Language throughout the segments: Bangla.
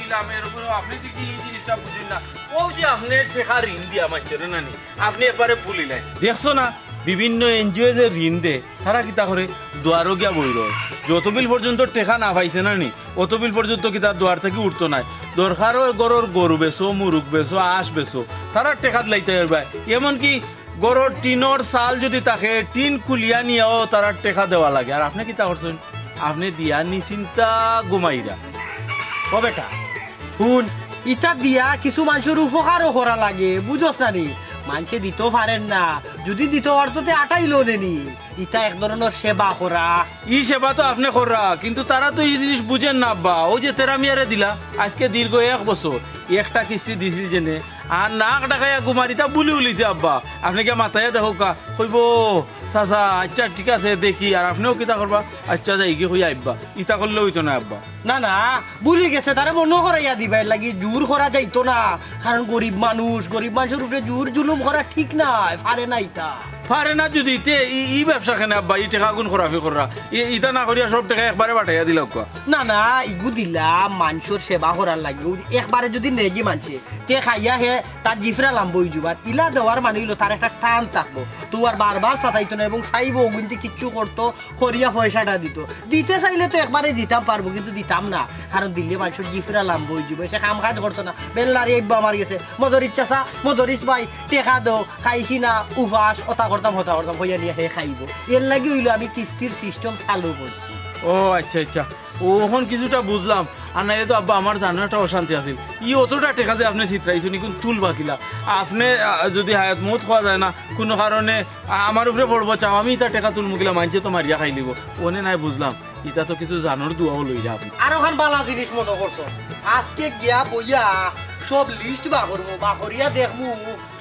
দিলাম এর উপরে আপনি কি এই জিনিসটা বুঝেন না ও যে আপনি টেকা ঋণ দিয়া মাইছেন না নি আপনি একবারে ভুলিলেন দেখছো না বিভিন্ন এনজিও যে ঋণ দে তারা কিতা করে দুয়ারও গিয়া বই রয় যতবিল পর্যন্ত টেকা না পাইছে না নি অতবিল পর্যন্ত কিতা দুয়ার থেকে উঠতো নাই দরকার গরুর গরু বেছো মুরুখ বেছো আঁশ বেছো তারা টেকাত লাইতে পারবে এমনকি গরুর টিনর চাল যদি তাকে টিন খুলিয়া নিয়েও তারা টেকা দেওয়া লাগে আর আপনি কিতা করছেন আপনি দিয়া নিচিন্তা ঘুমাইরা ও বেটা শুন ইটা দিয়া কিছু মানুষের উপকারও করা লাগে বুঝোস না নি মানুষে দিতেও পারেন না যদি দিতে পারতোতে আটাইলো নেনি ইটা এক ধরনের সেবা করা ই সেবা তো আপনি করা কিন্তু তারা তো এই জিনিস বুঝেন না আব্বা ওই যে তেরামিয়ারে দিলা আজকে দীর্ঘ 1 বছর একটা কিস্তি দিছিল জেনে আর নাক ডাকাইয়া গুমারিতা বুলি উলিছে আব্বা আপনি কে মাথায় দেখো কা কইব চাচা আচ্ছা ঠিক আছে দেখি আর আপনিও কিতা করবা আচ্ছা যাই কি হইয়া আইবা ইতা করলে হইতো না আব্বা না না ভুলে গেছে তারা মনে করাইয়া দিবার লাগি জোর করা যাইতো না কারণ গরিব মানুষের উপরে জোর জুলুম করা ঠিক নাই পারে না ইটা পারে না যদি ই ব্যবসা কেন আব্বা ই টাকা গুণ খরাফি করা ইটা না করিয়া সব টাকা একবারে পাঠাইয়া দিল না না ইগু দিলাম মানুষের সেবা করার লাগে একবারে যদি নেগি মানছে তে খাইয়া হে তার জিফরা লাম্বই যাবার ইলা দেওয়ার মানে হইলো তার একটা টান থাকবো তো আর বারবার সাতাইতো না এবং চাইবো গুনতে কিচ্ছু করতো করিয়া পয়সাটা দিতে চাইলে তো একবারে দিতাম পারবো কিন্তু দিতাম না কারণ দিল্লি মানুষের জিফরা লাম্বই যাবে সে কাম কাজ করতো না বেল্লারি আইবা আমার গেছে মদরিস চাষা মদরিস ভাই টেকা দো খাইছি না উপাস হতা করতাম হইয়া নিয়ে হে খাইব এর লাগে হইলো আমি কিস্তির সিস্টেম চালু করছি ও আচ্ছা আচ্ছা ওখন কিছুটা বুঝলাম আর না তো আব্বা আমার জানার একটা অশান্তি আছিল ই অতটা টেকা যে আপনি চিত্রাইছেন কোন তুল বাকিলা আপনি যদি হায়াত মত খাওয়া যায় না কোনো কারণে আমার উপরে পড়বো চাও আমি ইটা টেকা তুল মুগিলা মানছে তো মারিয়া খাই লিব ওনে নাই বুঝলাম ইটা তো কিছু জানোর দুয়াও লই যা আপনি আর ওখান বালা জিনিস মনে করছো আজকে গিয়া বইয়া সব লিস্ট বাকরিয়া দেখমু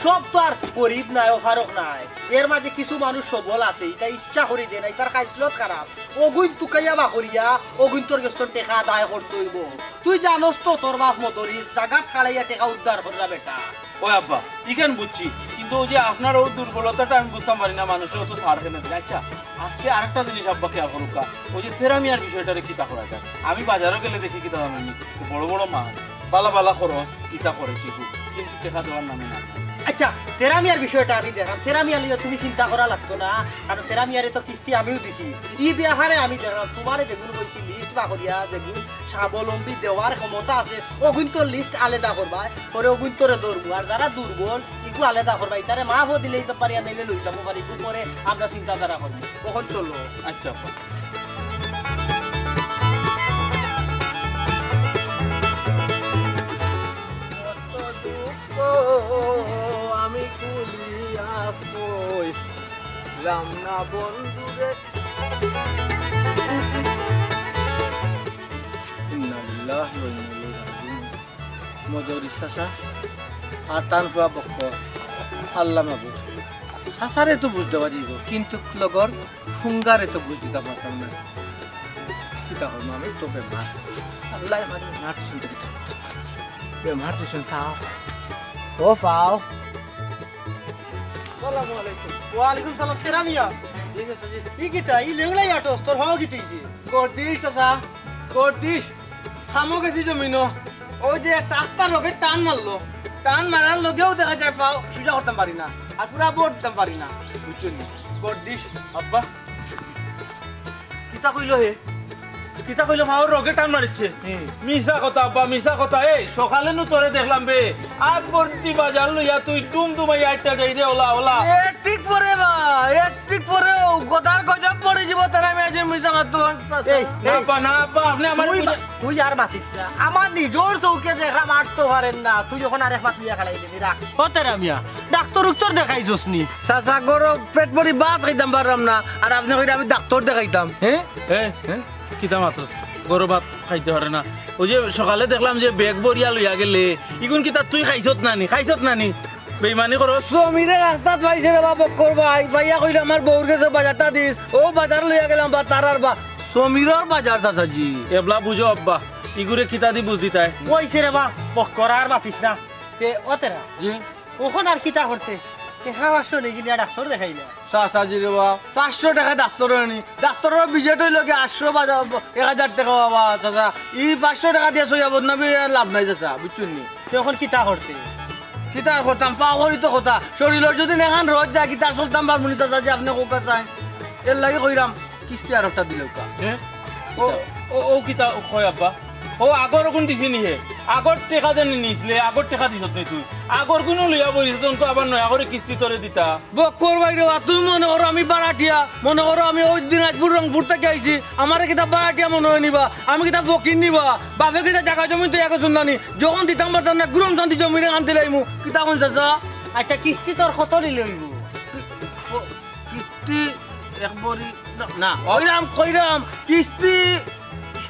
সব তো আর গরিব নাই অফারক নাই এর মাঝে কিছু মানুষ সবল আছে এটা ইচ্ছা করি দে নাই তার খাইসলত খারাপ অগুন তুকাইয়া বাকরিয়া অগুন তোর গেস্তন টেকা আদায় করতে হইব তুই জানোস তো তোর বাপ মতরিস জাগাত খাড়াইয়া টেকা উদ্ধার করলা বেটা ও আব্বা ইখান বুঝছি কিন্তু ওই যে আপনার ওই দুর্বলতাটা আমি বুঝতে পারি না মানুষের অত সার কেন দিন আচ্ছা আজকে আরেকটা জিনিস আব্বা খেয়াল করুকা ওই যে থেরামিয়ার বিষয়টারে কিতা করা যায় আমি বাজারও গেলে দেখি কিতা জানি বড় বড় মাছ বালা খরচ ইতা করে ঠিকই কিন্তু টেকা দেওয়ার নামে না আচ্ছা তেরামিয়ার বিষয়টা আমি দেখলাম তেরামিয়া লিয়ে তুমি চিন্তা করা লাগতো না কারণ তেরামিয়ারে তো কিস্তি আমিও দিছি ই ব্যাপারে আমি দেখলাম তোমারে যেগুলো বলছি লিস্ট বাকরিয়া যেগুলো স্বাবলম্বী দেওয়ার ক্ষমতা আছে ওগুন তোর লিস্ট আলাদা করবা পরে ওগুন তোরে ধরবো আর যারা দুর্বল ইকু আলাদা করবা তারে মাফও দিলেই তো পারি নাইলে লই যাবো পারি পরে আমরা চিন্তাধারা করবো কখন চলো আচ্ছা আব্বা আমি কুলিয়া কইলাম না বন্ধুরে মজুরি চাষা আর টান ফুয়া বক্ষ আল্লাহ মাবুদ চাষারে তো বুঝতে পারিব কিন্তু লগর ফুঙ্গারে তো বুঝ দিতে পারতাম না কিতা হল আমি তো বেমার আল্লাহ মানে মার শুনতে দিতাম বেমার টিউশন চাও ও পাও আসসালামু আলাইকুম ওয়ালাইকুম সালাম তেরামিয়া ঠিক আছে জি ই কিটা ই লেগুলাই আটস তোর ভাও কি তুইছি গর্দিশ চাচা গর্দিশ খামো গেছি জমিন ওই যে একটা আস্তা লোকের টান মারলো টান মারার লগেও দেখা যায় পাও সোজা করতাম পারি না আর পুরা বোর্ড দিতাম পারি না বুঝছেন গর্দিশ আব্বা কিতা কইলো হে কিতা কইলো মাওর রগে টান মারিচ্ছে মিছা কথা আব্বা মিছা কথা এই সকালে নু তোরে দেখলাম বে আগ বর্তি বাজার লইয়া তুই তুম তুমাই আটটা যাই রে ওলা ওলা ঠিক পরে বা ঠিক পরে গদার গজব পড়ে যাব তারা আমি আজ মিছা মারতো এই না আব্বা আপনি আমার তুই আর মাতিস না আমার নিজের চৌকে দেখা মারতে পারেন না তুই যখন আর এক মাত লিয়া খেলাই দিবি রাখ ও তেরামিয়া ডাক্তার উত্তর দেখাইছস নি চাচা গরো পেট ভরি ভাত খাইতাম পারলাম না আর আপনি কইরা আমি ডাক্তার দেখাইতাম হ্যাঁ কিতা মাত্র গরু ভাত খাইতে পারে না ওই যে সকালে দেখলাম যে বেগ বরিয়া লইয়া গেলে ইগুন কিতা তুই খাইছত নানি বেইমানি করো জমিরে রাস্তা পাইছে রে বাবা করবাই ভাইয়া কইলে আমার বউর কাছে বাজারটা দিস ও বাজার লইয়া গেলাম বা তারার বা সমীরর বাজার চাচাজি এবলা বুঝো আব্বা ইগুরে কিতা দি বুঝ দিতাই কইছে রে বা বক্কর আর মাতিস না তে ও তেরা জি কখন আর কিতা করতে টেকা আসো নাকি ডাক্তার দেখাই না চাচা জি বাবা 500 টাকা ডাক্তার আনি ডাক্তারের বিজেট হইল কি 800 বা 1000 টাকা বাবা চাচা ই 500 টাকা দিয়ে সই যাব না লাভ নাই চাচা বুঝছুন নি তখন কিতা করতে কিতা করতাম পাওয়ারই তো কথা শরীরের যদি নেখান রোজ যায় কিতা চলতাম পারবনি চাচা যে আপনি কোকা চাই এর লাগে কইরাম কিস্তি আর একটা দিলে কা হ্যাঁ ও ও ও কিতা কয় আব্বা ও আগর কোন দিছি নি হে আগর টেকা দেন নিছলে আগর টেকা দিছত নি তুই আগর কোন লইয়া বলিস তোনকো আবার নয় আগরে কিস্তি তোরে দিতা বক্কর বাইরে তুমি মনে করো আমি বারাটিয়া মনে করো আমি ওই দিনাজপুর রংপুর থেকে আইছি আমার কিতা বারাটিয়া মনে হয় নিবা আমি কিতা ফকির নিবা বাপে কিতা জায়গা জমি তো এক শুনদানি যখন দিতাম পারতাম না গুরুম শান্তি জমিরে আনতে লাইমু কিতা কোন চাচা আচ্ছা কিস্তি তোর কত নিলে হইব কিস্তি একবারই না কইরাম কিস্তি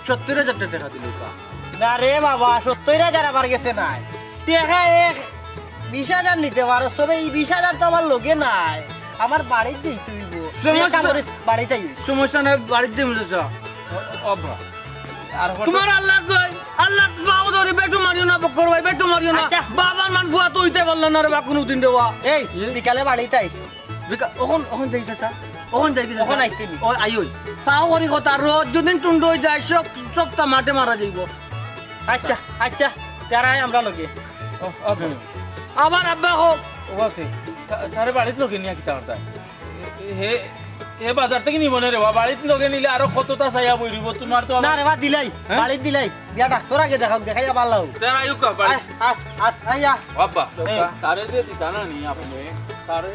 70,000 টাকা দিল কা না রে বাবা 70,000 আবার গেছে নাই টেকা 20,000 নিতে পারস তবে এই 20,000 তো আমার লগে নাই আমার বাড়িতে দিতে হইব বাড়িতে সমস্যা নাই বাড়িতে দিমু চাচা আব্বা আর তোমার আল্লাহ দয় আল্লাহ পাও ধরে বেটু মারিও না বক্কর ভাই বেটু মারিও না আচ্ছা। বাবার মান ফুয়া তো হইতে পারল না রে বা কোনো দিন দেওয়া এই বিকালে বাড়িতে আইছি ওখন যাই চাচা ওখন যাই কি ওখন আইতে নি ও আইও পাও করি কথা রোজ যদি টুন্ড হয়ে যায় সবটা মাঠে মারা যাইব আচ্ছা আচ্ছা তেরাই আমরা লগে ও আব্বা আবার আব্বা হোক ওতে তারে বাড়িতে লগে নিয়া কিতা করতা হে হে বাজার থেকে নিব না রে বাড়িতে লগে নিলে আরো কতটা চাইয়া বইরিব তোমার তো না রে বা দিলাই হ্যাঁ? বাড়িতে দিলাই দিয়া ডাক্তার আগে দেখাও দেখাইয়া ভালো তেরা আয়ুকা বাড়ি আইয়া আব্বা তারে যে দিতা না নি আপনি তারে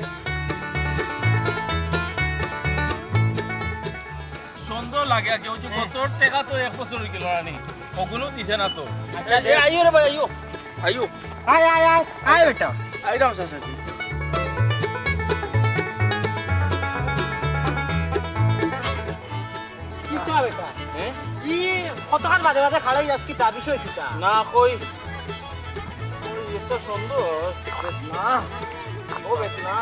সুন্দর লাগে কেউ যে কত টাকা তো 1 বছর হয়ে গেল রানি ওগুলো দিছে না তো আইও রে ভাই আইও আইও আয় আয় আয় আয় বেটা আইরাম চাচা কিতা বেটা হ্যাঁ ই কতক্ষণ মাঝে মাঝে খাড়াই যাস কিতা বিষয় কিতা না কই ওই এত সুন্দর না ও বেটা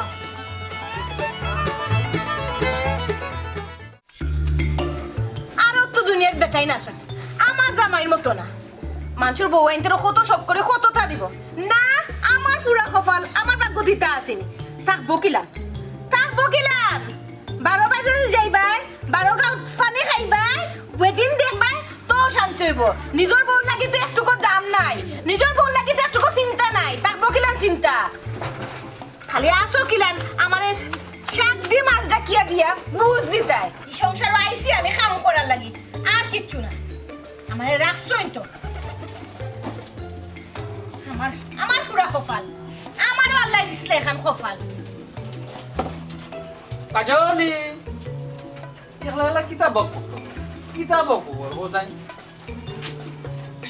আরো তো দুনিয়ার বেটাই না শোনে আমার জামাইয়ের মতো না মানুষের বউ আইনতেও কত সব করে কত তা দিব না আমার পুরা কপাল আমার ভাগ্য দিতে আসেনি তাক বকিলাম 12 বাজে যাইবাই 12 গাঁও ফানি খাইবাই ওয়েডিং দেখবাই তো শান্তি হইব নিজের বউ লাগি তো একটুকু দাম নাই নিজের বউ লাগি তো একটুকু চিন্তা নাই তাক বকিলাম চিন্তা খালি আসো কিলান আমারে শাক দি মাছ ডাকিয়া দিয়া বুঝ দিতাই সংসার আইছি আমি কাম করার লাগি আর কিচ্ছু না আমারে রাখছই তো আমার পুরা কপাল আমারও আল্লাহ দিছিলে এখন কপাল কাজলি একলা কিতাব বোঝাই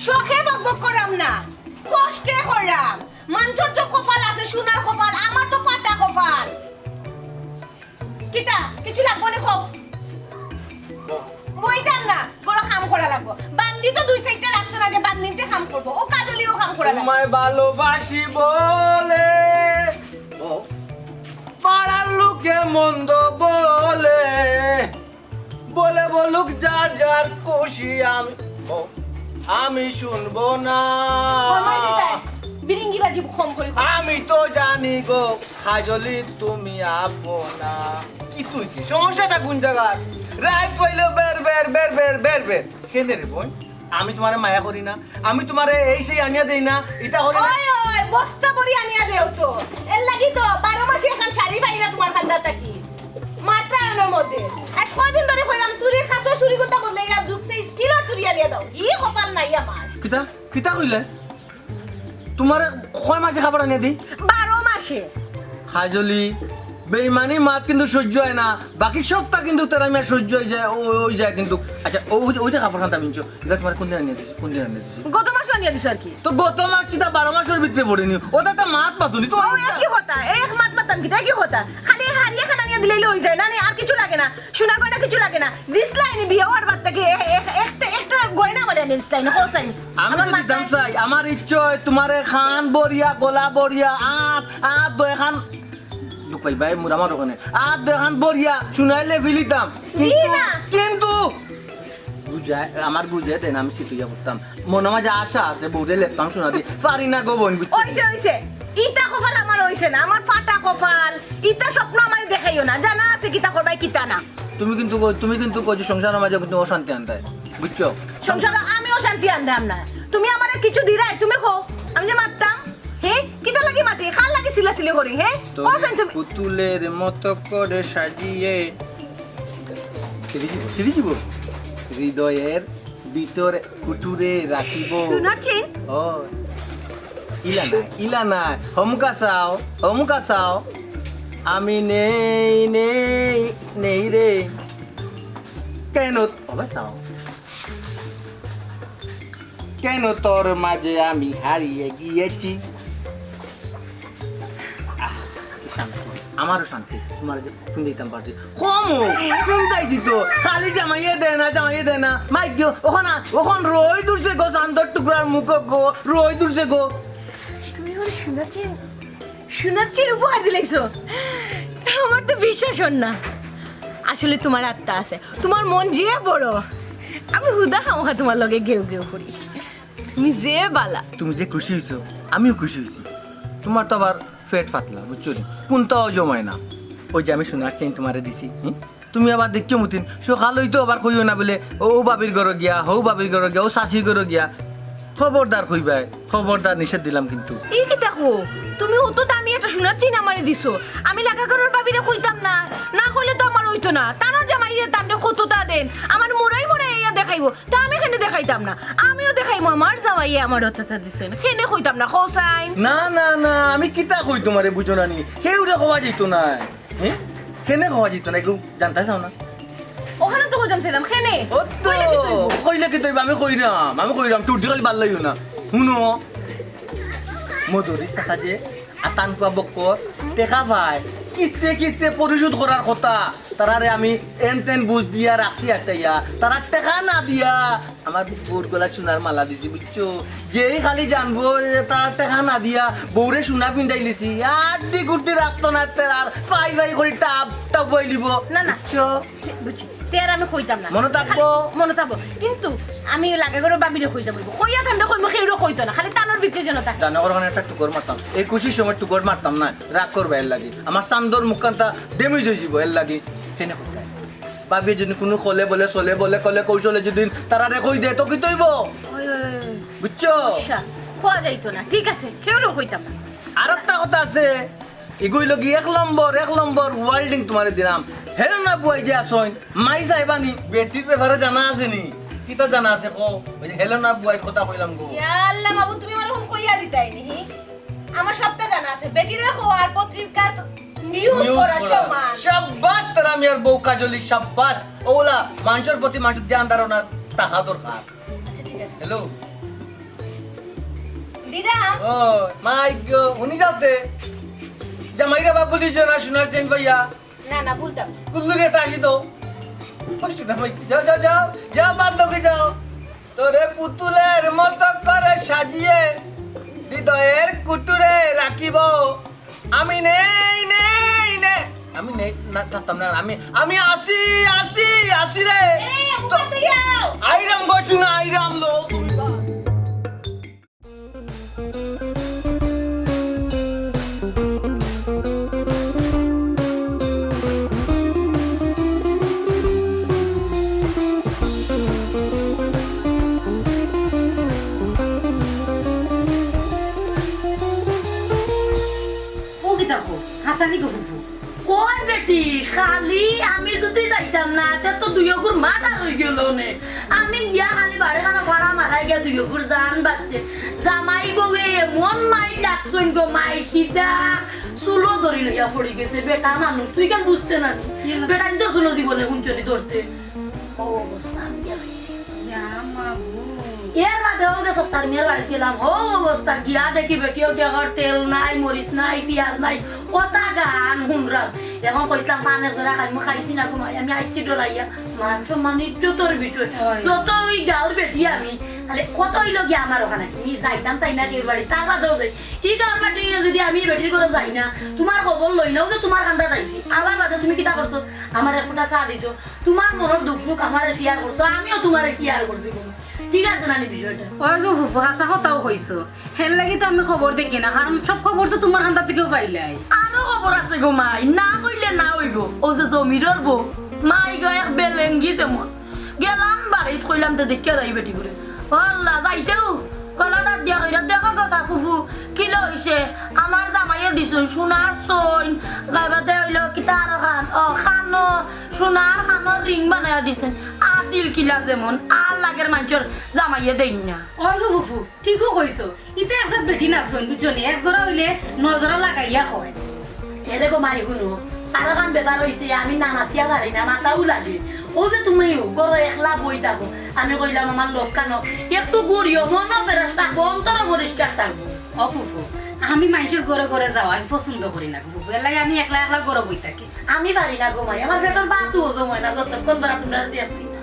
শখে বকবক করাম না কষ্টে করাম মানুষের তো কপাল আছে সোনার কপাল আমার তো ফাটা কপাল কিতা কিছু লাগবো না খোক বইতাম না বড় কাম করা লাগবো বান্দি তো 2 সাইডে লাগছে না যে বান্দিতে কাম করবো ও কাজলিও কাম করা লাগবে তোমায় ভালোবাসি বলে পাড়ার লোকে মন্দ বলে বলে বলুক যার যার খুশি আমি শুনবো না ফরমাই দিতাই বিরিঙ্গি বাজি কম করে আমি তো জানি গো হাজলি তুমি আপনা কি তুই কি সমস্যাটা কোন জায়গায় রাইট কইলে বের বের বের বের বের বের কেনে রে বোন আমি তোমারে মায়া করি না আমি তোমারে এই সেই আনিয়া দেই না এটা করি না ওই ওই বস্তা ভরি আনিয়া দেও তো এর লাগি তো 12 মাসে এখন শাড়ি পাই না তোমার খান্দাটা কি মাত্রা এর মধ্যে আজ কয়দিন ধরে কইলাম চুরি খাসো চুরি করতে করলে ইয়া ঝুকছে স্টিল আর চুরি আনিয়া দাও ই কপাল নাই আমার কিতা কিতা কইলে তোমারে কয় মাসে খাবার আনিয়া দিই 12 মাসে হাজলি বেইমানি মাত কিন্তু সহ্য হয় না বাকি সবটা কিন্তু তেরা মিয়া সহ্য হয়ে যায় ওই যায় কিন্তু আচ্ছা ওই যে খাবার খান্তা মিনছো এটা তোমার কোন দিন আনিয়া দিছি গত মাসে আনিয়া দিছ আর কি তো গত মাস কিতা 12 মাসের ভিতরে পড়েনি ওটা একটা মাত পাতুনি তোমার ও কি কথা এক মাত মাতাম কি কি কথা খালি হারিয়া খানা নিয়ে দিলেই হই যায় না আর কিছু লাগে না শোনা গয়না কিছু লাগে না দিসলাইনি বিয়ে হওয়ার বাদ থেকে একটা গয়না মানে দিসলাইনি হোসাইনি আমি তো দিতাম চাই আমার ইচ্ছে হয় তোমারে খান বরিয়া গলা বরিয়া আত দয় খান লুকাই ভাই মুরামা দোকানে আত দয় খান বরিয়া শুনাইলে ফিলিতাম কিন্তু বুঝায় আমার বুঝে দেন আমি সিটুইয়া করতাম মনে মাঝে আশা আছে বউরে লেপতাম শোনা দি পারি না গো বোন ওইছে ইটা কপাল আমার হইছে না আমার ফাটা কপাল ইতা স্বপ্ন আমার দেখাইও না জানা আছে কিতা করবাই কিতা না তুমি কিন্তু কইছো সংসারের মাঝে কিন্তু অশান্তি আনতাই বুঝছো সংসারে আমিও শান্তি আনলাম না তুমি আমারে কিছু দিরাই তুমি খো আমি যে মারতাম হে কিতা লাগি মাতি খাল লাগি সিলাসিলি করি হে ও কেন তুমি পুতুলের মতো করে সাজিয়ে সিরিজিব হৃদয়ের ভিতরে কুটুরে রাখিব শুনাচ্ছি ও ইলা না হমকা চাও আমি নেই রে কেন হবে চাও কেন তোর মাঝে আমি হারিয়ে গিয়েছি আমারও শান্তি তোমার যে ফোন দিতাম পারছি কম ফোন দিয়েছি তো খালি জামাইয়ে দেয় না মাইক গো ওখান রই দূরছে গো চান্দর টুকরার মুখ গো রই দূরছে গো তুমি আমার শোনাচ্ছির উপহার দিলাইছো আমার তো বিশ্বাস হন না আসলে তোমার আত্মা আছে তোমার মন যে বড় আমি হুদা খামোখা তোমার লগে গেউ করি তুমি যে বালা তুমি যে খুশি হয়েছো আমিও খুশি হয়েছি তোমার তো আবার পেট ফাতলা বুঝছো কোনটাও জমায় না ওই যে আমি শোনার চেন তোমারে দিছি তুমি আবার দেখিও মতিন সকাল হইতো আবার কইও না বলে ও বাবির ঘর গিয়া হৌ বাবির ঘর গিয়া ও শাশির ঘর গিয়া খবরদার কইবাই খবরদার নিষেধ দিলাম কিন্তু এই কি দেখো তুমি হতো তো আমি একটা শোনাচ্ছি না আমারে দিছো আমি লাগা করার বাবিরে কইতাম না কইলে তো আমার হইতো না তানোর জামাইয়ে তান্ডে কতটা দেন আমার মোড়াই ইয়া দেখাইবো তা আমি কেন দেখাইতাম না আমিও দেখাইমু আমার জামাইয়ে আমার অতটা দিছেন কেনে কইতাম না খোসাইন না আমি কিতা কই তোমারে বুঝো না নি কেউ রে খোয়া যেত না কেনে খোয়া যেত না কেউ জানতে চাও না ওখানে তো কইতাম ছিলাম কেনে ও তো কইলে কি তইবা আমি কইরাম তুই খালি ভাল লাগিও না শুনো মধুরি চাচা যে আতান কোয়া বক্কর টেকা ভাই কিস্তে পরিশোধ করার কথা তারারে আমি এন বুঝ দিয়া রাখছি আটাইয়া তারা টেকা না দিয়া আমার বউর গলা সোনার মালা দিছি বুঝছো যেই খালি জানবো তার টেকা না দিয়া বউরে সোনা পিন্ধাই লিছি আড্ডি গুড্ডি রাখতো না আর ফাই করে টাপ বই লিব না বুঝছো বুঝছি তের আমি কইতাম না মনে থাকবো কিন্তু আমি লাগা করে বাবিরে কইতাম কইয়া ঠান্ডা কইমো কেউরে কইতো না খালি তানোর ভিতরে যেন থাকে জানাগর ওখানে একটা টুকর মারতাম এই খুশির সময় টুকর মারতাম না রাগ করবে এর লাগি আমার চান্দর মুখখানটা ডেমেজ হয়ে যাব এর লাগি কেনে কোথায় ভাবি যদি কোনো কলে বলে চলে বলে কলে কৌশলে যদি তারা রে কই দে তো কি তৈব বুঝছো খোয়া যাইতো না ঠিক আছে কেউরে কইতাম না আর একটা কথা আছে এগুই লগি এক নম্বর ওয়ার্ল্ডিং তোমারে দিলাম হেলো না বুয়াই যে আসইন মাই যাইবানি বেটির ব্যাপারে জানা আছে নি কিতা জানা আছে কো ওই যে হেলো না বুয়াই কথা কইলাম গো ইয়া আল্লাহ বাবু তুমি মানে কোন কইয়া দিতাই নি আমার সবটা জানা আছে বেটির রাখো আর পত্রিকা নিউজ করা সমান শাবাশ তারা মিয়ার বউ কাজলি শাবাশ ওলা মানুষের প্রতি মানুষের ধ্যান ধারণা তাহা দরকার আচ্ছা ঠিক আছে হ্যালো দিদা ও মাই গো উনি যাতে জামাইরা বাবু দি জনা শোনার চেন ভাইয়া না বলতাম কুল্লু রে টাসি দাও শোনা ভাই যাও বাদ দাও যাও তোরে পুতুলের মতো করে সাজিয়ে হৃদয়ের কুটুরে রাখিব আমি নেই আমি নেই না থাকতাম না আমি আসি রে এই উপর দিয়াও আইরাম গো শুনা আইরাম লো হাসানি গফু কই বেটি খালি আমি যদি যাইতাম না তে তো দুইগুর মাথা হই গেল নে আমি গিয়া খালি বাড়ি খানা ভাড়া মারাই গিয়া দুইগুর জান বাচ্চে জামাই বগে মন মাই ডাকছুন গো মাই সিধা সুলো ধরি লইয়া পড়ি গেছে বেটা মানুষ তুই কেন বুঝতে না বেটা তো সুলো জীবনে হুঁচনি ধরতে ও অবস্থা আমি এর মাঝে ওদের সপ্তাহ মেয়ের বাড়ি গেলাম ও অবস্থা গিয়া দেখি বেটিও দেখার তেল নাই মরিচ নাই পিঁয়াজ নাই কতা গান শুনরাম এখন কইসলাম পানে ধরা খাইমো খাইছি না ঘুমাই আমি আইছি ডরাইয়া মান সম্মান তোর ভিতরে যত ওই গাঁর বেটি আমি তাহলে কত হইল গিয়া আমার ওখানে তুমি যাইতাম চাই না কেউ বাড়ি তার বাদেও যাই এই গাঁর বাড়ি যদি আমি বেটির করে যাই না তোমার খবর লই নাও যে তোমার কান্দা যাইছি আবার বাদে তুমি কিতা করছো আমার একটা চা দিছো তোমার মনের দুঃখ সুখ আমার কেয়ার করছো আমিও তোমার কেয়ার করছি ঠিক আছে না বিষয়টা ওই গো ফুফু হাসা কথাও কইছো হের লাগি তো আমি খবর দেখি না কারণ সব খবর তো তোমার হান্দার থেকেও পাইলাই আরো খবর আছে গো মাই না কইলে না হইব ও যে জমিরর বউ মাই গো এক বেলেঙ্গি যেমন গেলাম বাড়িত কইলাম তো দেখিয়া যাই বেটি করে আল্লাহ যাইতেও কলাটা দিয়া কইরা দেখো গো ফুফু কি লইছে আমার জামাইয়ে দিছুন সোনার চইন গাইবাতে হইলো কিতার খান খানো সোনার খানোর রিং বানাইয়া দিছেন আর দিল কিলা যেমন আর লাগের মানুষের জামাইয়ে দেই না ওই গো ফুফু ঠিকও কইছো ইতে একজাত বেটি না শুন বুঝনি এক জোড়া হইলে নজরা লাগাইয়া হয় এ দেখো মারি শুনো আর খান বেকার হইছে আমি না মাতিয়া পারি না মাথাও লাগে ও যে তুমিও গরো একলা বই থাকো আমি কইলাম আমার লোক কানো একটু ঘুরিও মনও ফেরাস থাকবো অন্তর পরিষ্কার থাকবো ও ফুফু আমি মানুষের ঘরে ঘরে যাওয়া আমি পছন্দ করি না ফুফু এর লাগে আমি একলা একলা ঘরে বই থাকি আমি পারি না ঘুমাই আমার পেটের বাতুও জমায় না যতক্ষণ বেড়া তোমরা দিয়েছি না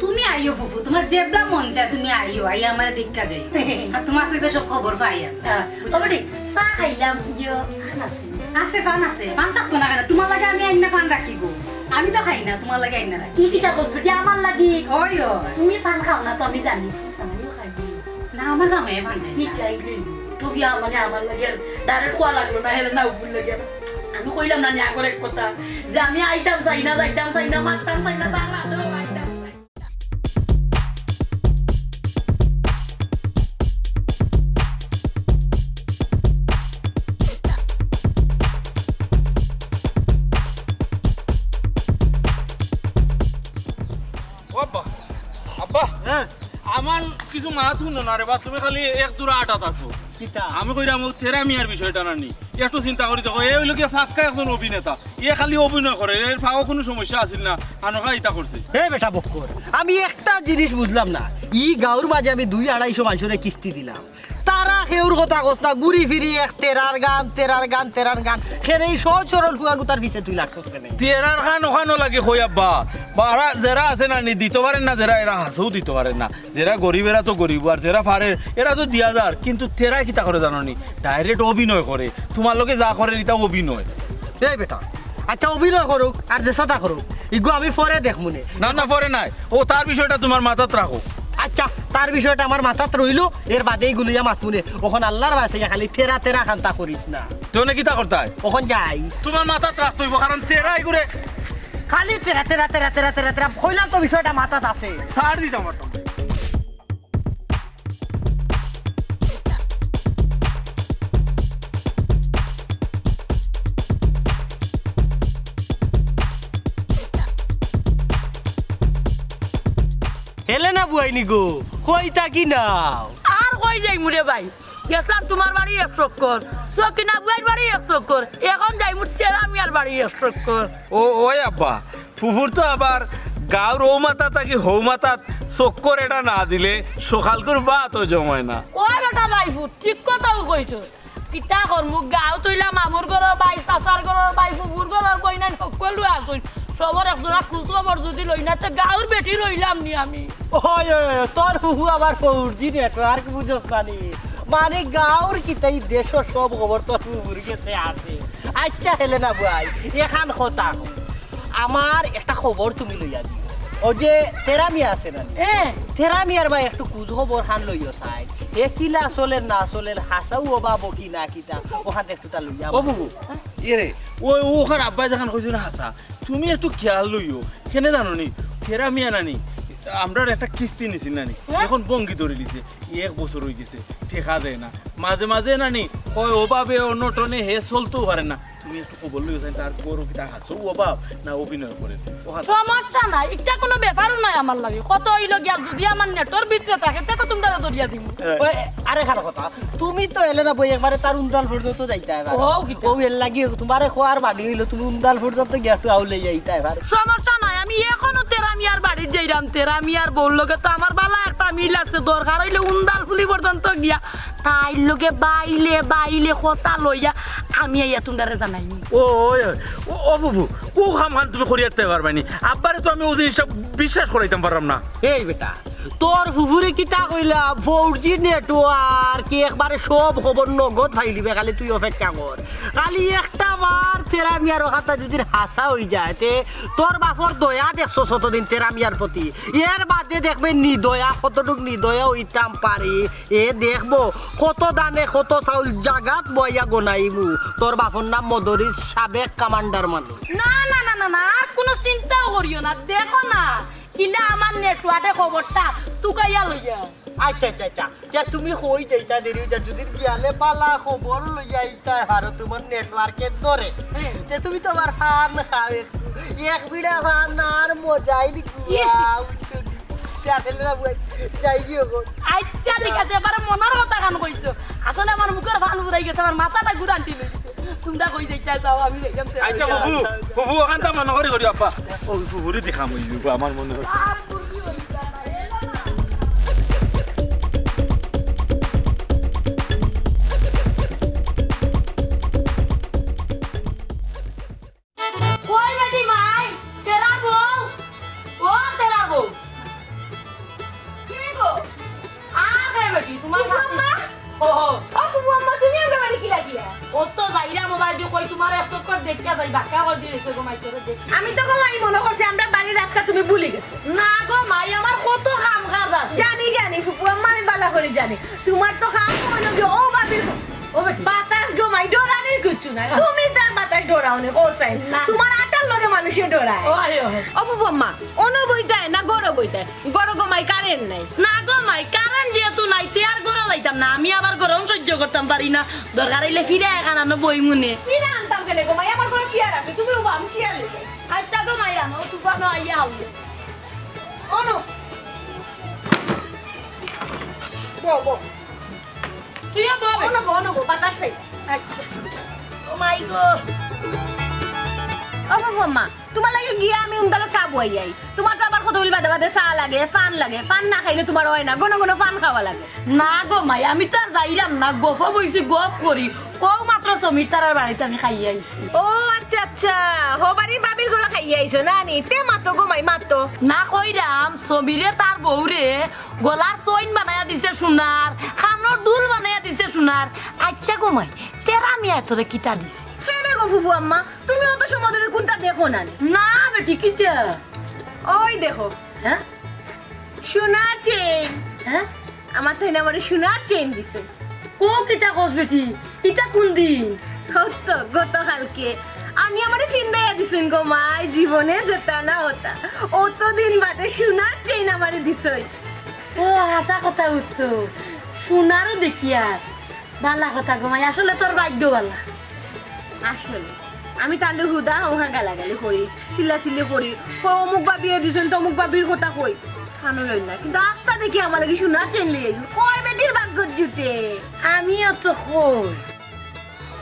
তুমি আইও ফুফু তোমার যেবলা মন চায় তুমি আইও আই আমার দেখা যাই আর তোমার সাথে সব খবর পাই তবে চা খাইলাম ইয়ো আছে পান থাকতো না কেন তোমার লাগে আমি আইনা পান রাখিব আমি তো খাই না তোমার লাগে আইনা রাখি কি কিতা কসবেটি আমার লাগি ওই তুমি পান খাও না তো আমি জানি আমিও খাই না আমার জামাই পান খাই ঠিক লাগলি তুমি মানে আমার লাগে ডাইরেক্ট কোয়া লাগলো না হেলে না উপর লাগে আমি কইলাম না নিয়া করে কথা যে আমি আইতাম চাই না যাইতাম চাই না মারতাম চাই না তার রাতেও আইতাম চাই আব্বা আব্বা হ্যাঁ আমার কিছু মাথা শুনো না রে বা তুমি খালি এক দূরে আটাত আছো কিতা আমি কইরাম থেরামিয়ার বিষয়টা নানি একটু চিন্তা করি দেখো এই হইলো কি ফাঁকা একজন অভিনেতা এ খালি অভিনয় করে এর ফাঁকা কোনো সমস্যা আছিল না আনকা ইতা করছে হে বেটা বক্কর আমি একটা জিনিস বুঝলাম না গাঁর মাঝে আমি 200-250 মানুষের কিস্তি দিলাম তারা সেউর কথা কস্তা ঘুরি ফিরি এক তেরার গান সেরে সহজ সরল ফুয়াগুতার পিছে তুই লাগছস কেন তেরার খান ওখানো লাগে কই আব্বা বারা যারা আছে না নি দিতে পারেন না যারা এরা হাসেও দিতে পারেন না যারা গরিব এরা তো গরিব আর যারা পারে এরা তো দিয়া যার কিন্তু তেরা কিতা করে জানো নি ডাইরেক্ট অভিনয় করে তোমার লোকে যা করে এটা অভিনয় এই বেটা আচ্ছা অভিনয় করুক আর যে সাদা করুক ইগো আমি পরে দেখমুনে না পরে নাই ও তার বিষয়টা তোমার মাথাত রাখো আচ্ছা তার বিষয়টা আমার মাথাত রইলো এর বাদেই গুলিয়া মাতুনে ওখন আল্লাহর বাসে খালি তেরা খান্তা করিস না তো না কিতা করতে হয় ওখন যাই তোমার মাথাত রাখতে হইব কারণ তেরাই করে খালি তেরা কইলাম তো বিষয়টা মাথাত আছে ছাড় দিতাম আমার হেলে না বুয়াইনি গো কইতা কি নাও আর কই যাই মুরে ভাই গেছলাম তোমার বাড়ি 1 চক্কর সকিনা বুয়ের বাড়ি 1 চক্কর এখন যাই মুর তেরামিয়ার বাড়ি 1 চক্কর ওই আব্বা ফুফুর তো আবার গাঁর ও মাথা থাকি হৌ মাথাত চক্কর এটা না দিলে সকাল করে বাতও জমায় না ওই বেটা বাইফু ঠিক কথাও কইছো কিতা করমু গাঁও তুইলা মামুর ঘরের বাই চাচার ঘরের বাই ফুফুর ঘরের বই নাই সকলো আসুন সবর একজোড়া খোঁজখবর যদি লই না তো গাঁর বেটি রইলাম নি আমি ওই তোর হুহু আবার ফৌরজি নেটওয়ার্ক বুঝছ নানি মানে গাঁর কিতাই দেশ সব খবর তোর হুহুর গেছে আছে আচ্ছা হেলে না বুয়াই এখান কথা আমার একটা খবর তুমি লইয়া দিও ও যে তেরামিয়া আছে না তেরামিয়ার ভাই একটু কুজ খবর খান লইও চাই এ কিলা চলে না চলে হাসাও অবাব কি না কিতা ওখান একটু তা লইয়া ও বুবু এরে ওই ওখানে আব্বাই যখন কইছো না হাসা তুমি একটু খেয়াল লইও কেনে জানো নি ফেরা মিয়া নানি আমরা একটা কিস্তি নিছি নানি এখন বঙ্গি ধরে লিছে 1 বছর হয়ে গেছে ঠেকা দেয় না মাঝে মাঝে নানি কয় অভাবে অনটনে হে চলতেও পারে না তুমি একটু খবর লইও চাই তার গরু কিটা হাসো অভাব না অভিনয় করেছে সমস্যা নাই এটা কোনো ব্যাপারও নাই আমার লাগে কত হইল গিয়া যদি আমার নেটর ভিতরে থাকে তে তো তোমরা দরিয়া দিব ওই আরে খারাপ কথা তুমি তো এলে না বই একবারে তার উন্দাল পর্যন্ত যাইতা এবার ও কিতা? ও এর লাগি তোমারে খোয়ার বাড়ি হইলো তুমি উন্দাল পর্যন্ত গেছো আউলে যাইতা এবার সমস্যা নাই আমি এখনো তেরামিয়ার বাড়ি যাইরাম তেরামিয়ার বউর লগে তো আমার বালা একটা মিল আছে দরকার হইলে উন্দাল ফুলি পর্যন্ত গিয়া তাই লগে বাইলে কথা লইয়া আমি আইয়া তোমরা জানাই ও বুবু ও খাম খান তুমি করিয়াতে পারবানি আব্বারে তো আমি ওই জিনিসটা বিশ্বাস করাইতাম পারলাম না এই বেটা তোর ফুফুরে কিতা কইলা 4G নেটওয়ার্ক একবারে সব খবর নগদ ফাইলিবে খালি তুই অপেক্ষা কর খালি একটা বার তেরা মিয়ার খাতা যদি হাসা হয়ে যায় তে তোর বাপর দয়া দেখছো যতদিন তেরা মিয়ার প্রতি এর বাদে দেখবে নিদয়া কতটুক নিদয়া হইতাম পারি এ দেখবো কত দানে কত চাউল জাগাত বইয়া গোনাইমু তোর বাপর নাম মদরিস সাবেক কমান্ডার মানুষ না না না না না আর কোনো চিন্তাও করিও না দেখো না কিলা আমার নেটওয়ার্কে খবরটা তুকাইয়া লইয়া আচ্ছা আচ্ছা আচ্ছা যা তুমি কই যাইতা দেরি যা যদি গিয়ালে পালা খবর লই যাইতা আর তোমার নেটওয়ার্কের ধরে যে তুমি তোমার ফান খাবে এক বিড়া ফান আর মজাই লিখুয়া যাই গিয়ে আচ্ছা ঠিক আছে এবারে মনের কথা গান কইছো আসলে আমার মুখের ফান বুড়াই গেছে আমার মাথাটা ঘুরান্তি লইছে তোমরা কই যাইতা যাও আমি যাইতাম আচ্ছা ফুফু ফুফু ওখান তো মনে করি আপা ও ফুফুরে দেখা মই আমার মনে হয় কই বেটি মাই তেরা বউ ও তেরা বউ কি গো আগে বেটি তোমার ফুফুম্মা? ও ও ফুফু আম্মা তুমি আমরা বাড়ি কি লাগিয়া ও তো যাইরা মোবাইল দিয়ে কই তোমার একশো করে দেখা যাই বাক্কা কই দিয়েছে গো মাই তোরে দেখ আমি তো গমাই মনে করছি আমরা বাড়ির রাস্তা তুমি ভুলে গেছো না গো মাই আমার কত কাম কাজ আছে জানি জানি ফুফু আম্মা আমি বালা করে জানি তোমার তো খাওয়া হলো যে ও বাবির ও বেটি বাতাস গমাই ডরানির কিছু নাই তুমি তার বাতাস ডরাও নে কোসাই না। তোমার আটার লগে মানুষে ডরায় ও আরে ও ও ফুফু আম্মা অনো বইতায় না গড় বইতায় গড় গমাই কারেন্ট নাই না গো মাই কারণ যেহেতু নাই তে আর গরম যাইতাম না আমি আবার গরম সহ্য করতাম পারি না দরকার হইলে ফিরে এখানে বই মনে কিনা আনতাম কেন গমাই আমার কোনো চেয়ার আছে তুমি ও আমি চেয়ার লইতে আচ্ছা গো মাই আনো তুফানো আইয়া হবে অনো বো বো তুইও বল অনো বাতাস খাই ও মাই গো ও বাবু আম্মা তোমার লাগে গিয়া আমি উন্দালো চা বই যাই তোমার তো আবার কত বলি বাদে বাদে চা লাগে পান না খাইলে তোমার হয় না গনো গনো পান খাওয়া লাগে না গো মাই আমি তো আর যাইলাম না গফ বইছি গপ করি ও মাত্র সমীর তারার বাড়িতে আমি খাই আইছি ও আচ্ছা আচ্ছা হবারি বাবির গুলো খাই আইছো না নি তে মাতো গো মাই মাতো না কইরাম সমীরে তার বউরে গলার চইন বানায়া দিছে সোনার খানোর দুল বানায়া দিছে সোনার আচ্ছা গো মাই তেরা মিয়া তোরে কিতা দিছে খেলে গো ফুফু আম্মা তুমি অত সময় ধরে কোনটা দেখো না নি? না বেটি কিতা ওই দেখো হ্যাঁ সোনার চেন হ্যাঁ আমার তো না মানে সোনার চেন দিছে ও কিতা কস বেটি ইটা কোন দিন হতো গতকালকে আমি আমার ফিন্দাইয়া দিছুন গো মাই জীবনে যেতা না হতা অত দিন বাদে সোনার চেন আমারে দিছই ও হাসা কথা উঠতো সোনারও দেখি আর বালা কথা ঘুমাই আসলে তোর ভাগ্য বালা আসলে আমি তাহলে হুদা ওহা গালাগালি করি চিল্লাচিল্লি করি অমুক বাবি দিছুন তমুক বাবির কথা কই কানো লই না কিন্তু আত্মা দেখি আমার লাগি সোনার চেন লিয়ে কয় বেটির ভাগ্য জুটে আমিও তো কই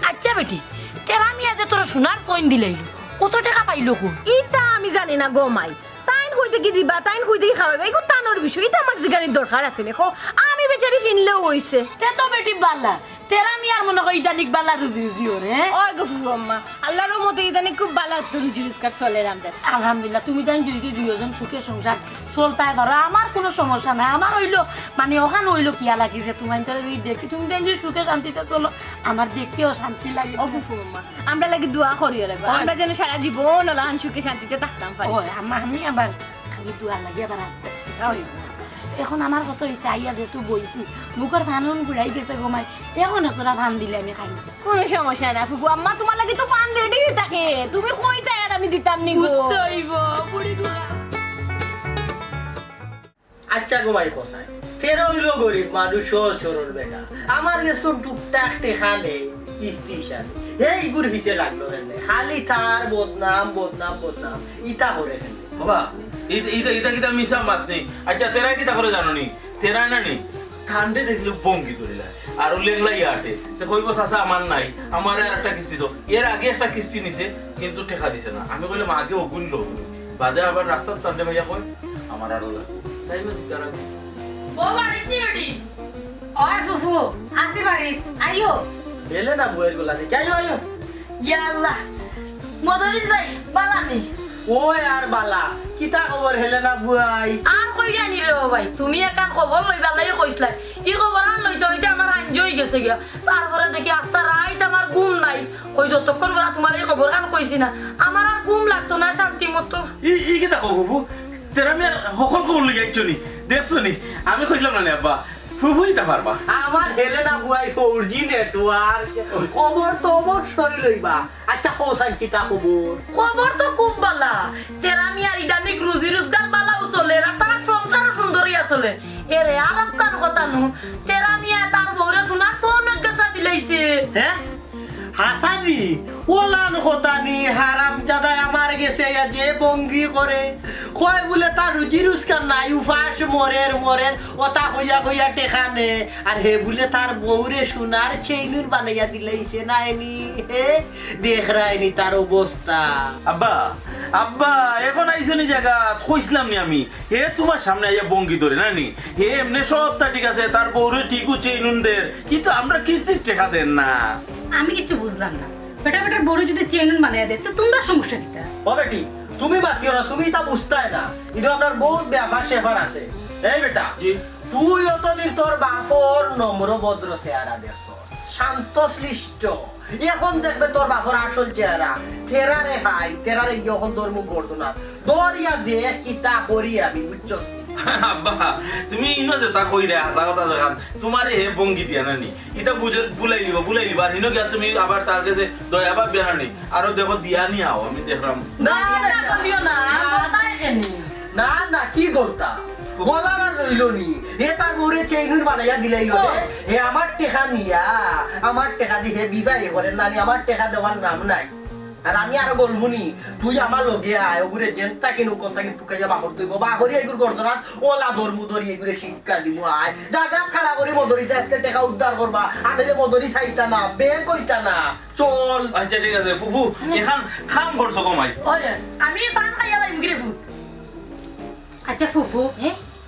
আচ্ছা বেটি তেরা মিয়া যে তোরা সোনার চইন দিলাইলো কত টাকা পাইলো কোন ইটা আমি জানি না গোমাই তাইন কইতে কি দিবা তাইন কইতে কি খাওয়াবে এগুলো তানোর বিষয় এটা আমার জিগানির দরকার আছে দেখো আমি বেচারি কিনলেও হইছে তে তো বেটি বালা তেরা মিয়ার মনে কই ইদানিক বালা রুজি রুজি ওরে ওই গো ফুফু আম্মা আল্লাহর রহমতে ইদানি খুব ভালো তো রুজি রোজগার চলে রামদার আলহামদুলিল্লাহ তুমি তাই যদি দুইজন সুখে সংসার চলতাই পারো আমার কোনো সমস্যা নাই আমার হইলো মানে ওখানে হইলো কিয়া লাগি যে তোমার তারা যদি দেখি তুমি তাই যদি সুখে শান্তিতে চলো আমার দেখতেও শান্তি লাগে ও ফুফু আম্মা আমরা লাগি দোয়া করিও রাখবো আমরা যেন সারা জীবন আল্লাহন সুখে শান্তিতে থাকতাম পারি ও আমি আবার আমি দুয়ার লাগে আবার এখন আমার কত হয়েছে আইয়া যেহেতু বইছি মুখের ফানুন ঘুরাই গেছে ঘুমাই এখন তোরা ফান দিলে আমি খাই কোনো সমস্যা না ফুফু আম্মা তোমার লাগি তো ফান রেডি থাকে তুমি কইতে আর আমি দিতাম নি গো বুঝতে হইব বুড়ি দুয়া আচ্ছা গোমাই কোসাই ফের হইলো গরিব মানুষ সরল বেটা আমার কাছে তো টুকটাক টেকা নেই কিস্তি হিসাবে এই গুড় ফিসে লাগলো হেনে খালি তার বদনাম বদনাম বদনাম ইটা করে হেনে বাবা ইটা কিটা মিশা মাত নেই আচ্ছা তেরা কিটা করে জানো নি তেরা না নি ঠান্ডে দেখলে বঙ্গি ধরিলা আর লেংলা ইয়াটে তো কইব চাচা আমার নাই আমার আর একটা কিস্তি তো এর আগে একটা কিস্তি নিছে কিন্তু টেকা দিছে না আমি কইলাম আগে অগুন লোক বাদে আবার রাস্তার টান্ডে ভাইয়া কই আমার আর ওলা তাই না তারা ও বাড়িতে বেটি ওই ফুফু আসি বাড়ি আইও এলে না বইয়ের গোলা দেখে আয়ো আয়ো ইয়া আল্লাহ মদরিস ভাই বালানি ওই আর বালা কিতা খবর হেলেনা বুয়াই আর কই জানি রে ও ভাই তুমি একটা খবর লইবা লাই কইছলা ই খবর আন লইতে হইতে আমার আঞ্জ হই গেছে গিয়া তারপরে দেখি আস্তা রাইত আমার ঘুম নাই কই যতক্ষণ বেলা তোমার এই খবর কান কইছি না আমার আর ঘুম লাগতো না শান্তি মতো ই কি দেখো ফুফু তেরা আমি আর সকল খবর লই যাইছো নি দেখছো নি আমি কইলাম না আব্বা ফুফুই তা পারবা আমার হেলেনা বুয়াই 4G নেটওয়ার্ক খবর তো অবশ্যই লইবা আচ্ছা হোসান কিতা খবর খবর তো খুব বালা তেরামি আর ইদানিক রুজি রোজগার বালাও চলে আর তার সংসারও সুন্দরই আসলে এরে আর কান কথা নু তেরামি তার বউরে শোনার তো অনেক গেছা দিলাইছে হ্যাঁ হাসানি ওলান হতানি হারাম জাদাই আমার গেছে যে বঙ্গি করে কয় বলে তার রুজি রোজগার নাই উপাস মরের ওটা হইয়া হইয়া টেখানে আর হে বলে তার বউরে সোনার চেইনুর বানাইয়া দিলাইছে নাইনি হে দেখ রাইনি তার অবস্থা আব্বা আব্বা এখন আইছো নি জায়গা কইছিলাম নি আমি হে তোমার সামনে আইয়া বঙ্গি ধরে না নি হে এমনি সবটা ঠিক আছে তার বউরে ঠিক উচে ইনুনদের কিন্তু আমরা কিস্তির টাকা দেন না আমি কিছু বুঝলাম না বেটার বড় যদি চেনুন বানিয়ে দেয় তো তোমরা সমস্যা কিতা ও বেটি তুমি বাতিও না তুমি তা বুঝতাই না এটা আপনার বহুত ব্যাপার সেপার আছে এই বেটা জি তুই অতদিন তোর বাপর নম্র ভদ্র চেহারা দেখছ শান্ত সৃষ্ট এখন দেখবে তোর বাপর আসল চেহারা তেরারে হাই তেরারে যখন তোর মুখ করতো না দরিয়া দেখ কিতা করি আমি বুঝছস আব্বা তুমি ইনো যেটা কই রে হাসা কথা দেখাম তোমারে হে বঙ্গি দিয়া নানি এটা বুলাই লিবা আর হিনো গিয়া তুমি আবার তার কাছে দয়া বা বেরানি আরো দেখো দিয়া নি আও আমি দেখলাম না না বলিও না কথাই কেনি না না কি গলতা গলার আর রইল নি এ তার মোরে চেইনুর বানাইয়া দিলাইল রে হে আমার টেকা নিয়া আমার টেকা দিয়ে বিবাহ করে নানি আমার টেকা দেওয়ার নাম নাই আর আমি আরো বলমুনি তুই আমার লগে আয় ওগুরে জেনতা কিনু কোনটা কিন্তু কাজে বাহর তুইব বাহরি এগুর করদনা ওলা ধর্ম ধরি এগুরে শিক্ষা দিব আয় জায়গা খাড়া করে মদরি আজকে টাকা উদ্ধার করবা আনলে মদরি চাইতা না বের কইতা না চল আচ্ছা ঠিক আছে ফুফু এখন খাম করছো কমাই ওরে আমি পান খাইয়া যাইম গিরে ভূত আচ্ছা ফুফু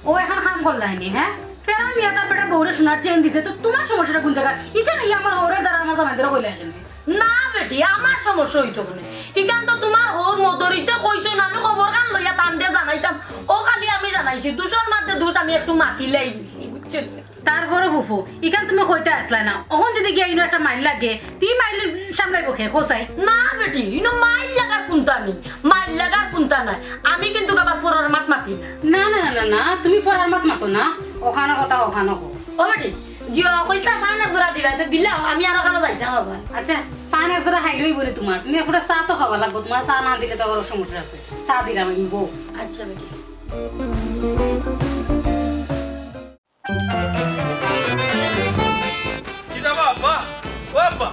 ও এখন কাম করলাইনি হ্যাঁ তেরা মিয়া তার বেটার বউরে শোনার চেন দিছে তো তোমার সমস্যাটা কোন জায়গা এখানে আমার ওরের দ্বারা আমার জামাইদের কইলা এখানে না বেটি আমার সমস্যা হইতো কোনে ইকান তো তোমার হোর মদরিছে কইছো না আমি খবর কান লইয়া টান দিয়ে জানাইতাম ও খালি আমি জানাইছি দুশোর মধ্যে দুশ আমি একটু মাতিলাই দিছি বুঝছেন তারপরে ফুফু এখান তুমি কইতে আসলাই না এখন যদি গিয়ে ইনো একটা মাইল লাগে তি মাইল সামলাইব খে কোসাই না বেটি ইনো মাইল লাগার কোনটা নি মাইল লাগার কোনটা নাই আমি কিন্তু আবার ফোরার মাত মাতি না না না না না তুমি ফরার মাত মাতো না ওখানে কথা ওখানে কো ও বেটি জিও কইছা ফান জোড়া দিবা তো দিলাও আমি আর ওখানে যাইতাম আবার আচ্ছা পান একজোড়া খাইলই বলে তোমার তুমি একটা চা তো খাওয়া লাগবে তোমার চা না দিলে তো আবার সমস্যা আছে চা দিলাম আমি বউ আচ্ছা বেটি কি দাবা আব্বা ও আব্বা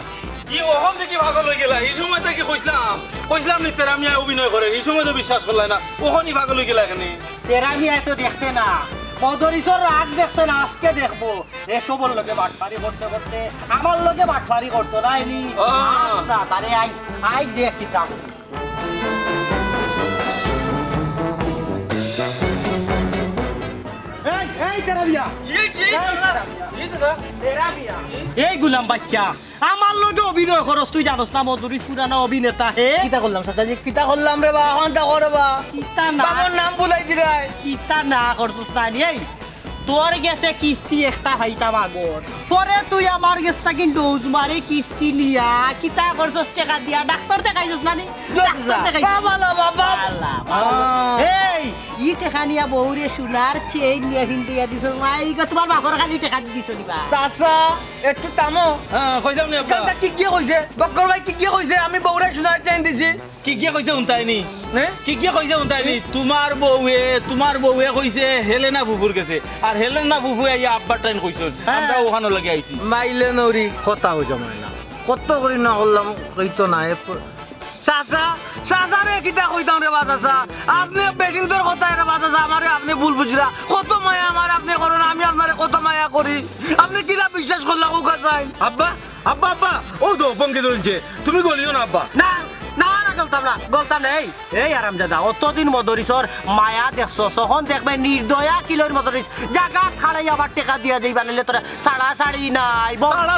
কি ওহন থেকে ভাগল হয়ে গেলা এই সময় থেকে কইছিলাম নি তেরা আমি অভিনয় করে এই সময় তো বিশ্বাস করলাই না ওহনই ভাগল হয়ে গেলা এখানে তেরামি এত দেখছে না মদরিসর রাগ দেখছে না আজকে দেখবো এসবর লগে বাটফারি করতে করতে আমার লগে বাটফারি করতো না এনি না তারে আই দেখি তা এই তেরামিয়া এই গুলাম বাচ্চা আমার লগে অভিনয় খরচ তুই জানোস না মধুরী পুরানা অভিনেতা হে কিতা করলাম চাচাজি কিতা করলাম রে বা এখন তা করে বা কিতা না বাবার নাম বুলাই দিলাই কিতা না করছিস না এই তোর গেছে কিস্তি একটা হাইতাম আগর পরে তুই আমার গেছটা কিন্তু মারি কিস্তি নিয়া কিতা করছিস টাকা দিয়া ডাক্তার দেখাইছিস না নি ডাক্তার দেখাইছিস বাবা বাবা এই ই টাকা নিয়া বউরে সোনার চেইন নিয়া ভিন্দিয়া দিছ মাই গো তোমার বাপর খালি টাকা দিছ দিবা চাচা একটু তামো হ্যাঁ কইতাম নি আব্বা কান্তা কি কইছে বক্কর ভাই কি কইছে আমি বউরে শোনার চেন দিছি কি কইছে উনতাইনি নে কি কইছে উনতাইনি তোমার বউয়ে কইছে হেলেনা ফুফুর গেছে আর হেলেনা ফুফু আইয়া আব্বার টাইম কইছো আমরা ওখানে লাগি আইছি মাইলে নরি কথা হই জমাই না কত করি না করলাম কইতো না চাচা চাচা রে কিতা কইতাম রে বাজাসা আপনি বেডিং তোর কথা রে বাজাসা আমারে আপনি ভুল বুঝরা কত মায়া আমার আপনি করুন আমি আপনারে কত মায়া করি আপনি কিলা বিশ্বাস করলা ওকা চাই আব্বা আব্বা আব্বা ও তো বঙ্গে ধরছে তুমি গলিও না আব্বা না না না গলতাম না এই আরামজাদা অতদিন মদরিসর মায়া দেখছ সখন দেখবে নির্দয়া কিলোর মদরিস জায়গা খাড়াই আবার টেকা দিয়া যাই বানাইলে তোরা সাড়ি নাই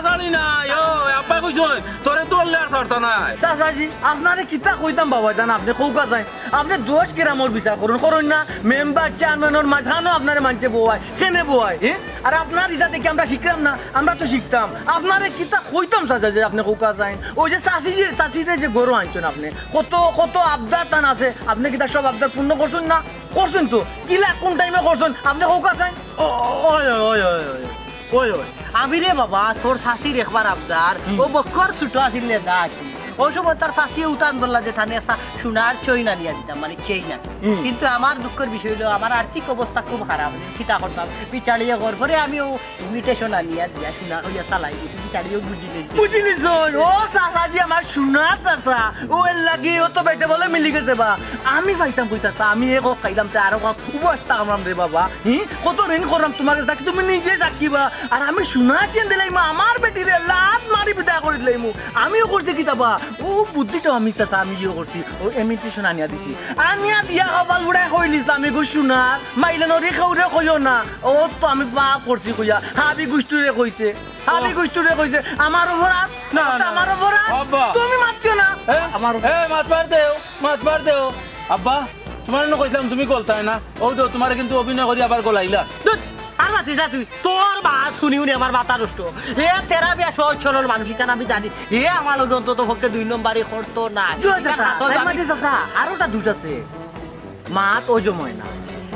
সাড়ি নাই ও আব্বা কইছো তোরে তো আর ছাড়তা নাই চাচাজি আপনারে কিতা কইতাম বাবা জান আপনি কৌকা চাই আপনি 10 গ্রামের বিচার করুন করুন না মেম্বার চেয়ারম্যানের মাঝখানেও আপনারে মানছে বউয়ায় কেনে বউয়ায় হ্যাঁ আর আপনার ইটা দেখে আমরা শিখলাম না আমরা তো শিখতাম আপনারে কিতা কইতাম চাচা যে আপনি কোকা চাইন ওই যে চাষিরে যে গরু আনছেন আপনি কত কত আবদার টান আছে আপনি কিতা সব আবদার পূর্ণ করছেন না করছেন তো কিলা কোন টাইমে করছেন আপনি কোকা চাইন ওই আমি রে বাবা তোর শাশির একবার আবদার ও বক্কর ছোট আসিল নে দা কি ওই সময় তার শাশি উতান বললা যে থানে একটা সোনার চইনা নিয়ে দিতাম মানে চেইনা কিন্তু আমার দুঃখের বিষয় হলো আমার আর্থিক অবস্থা খুব খারাপ চিন্তা করতাম পিচাড়িয়ে ঘর পরে আমিও ইমিটেশন আনিয়া দিয়া সোনা হইয়া চালাই দিছি পিচাড়িও বুঝি নিয়েছি ও চাচা জি আমার সোনার চাচা ও এর লাগি ও তো বেটে বলে মিলি গেছে বা আমি পাইতাম কই চাচা আমি এক খাইলাম তো আরো উপস্থা কামলাম রে বাবা কত ঋণ করলাম তোমার কাছে তুমি নিজে সাক্ষীবা আর আমি সোনা চেন দিলাইমু আমার বেটিরে লাত মারি বিদায় করে দিলাইমু আমিও করছি কিতাবা ও বুদ্ধিটা আমি চাচা আমি ইয়ে করছি ও ইমিটেশন আনিয়া দিছি আনিয়া দিয়া কপাল উড়াই কইলিস আমি গো সোনার মাইলে নরি খাউরে কইও না ও তো আমি পাপ করছি কইয়া হাবি গুষ্টুরে কইছে হাবি গুষ্টুরে কইছে আমার অপরাধ না আমার অপরাধ আব্বা। তুমি মাতছো না আমার মাত বার দেও আব্বা তোমার না কইলাম তুমি গলতাই না ও তো তোমার কিন্তু অভিনয় করি আবার গলাইলা ধুৎ, আর মাতি যা তুই তোর বাত শুনি উনি আমার মাথা নষ্ট এ তেরা বিয়া সহজ সরল মানুষ ইতান আমি জানি এ আমার লোক অন্তত পক্ষে 2 নম্বরই করতো না আরোটা দুট আছে মাত ও জময় না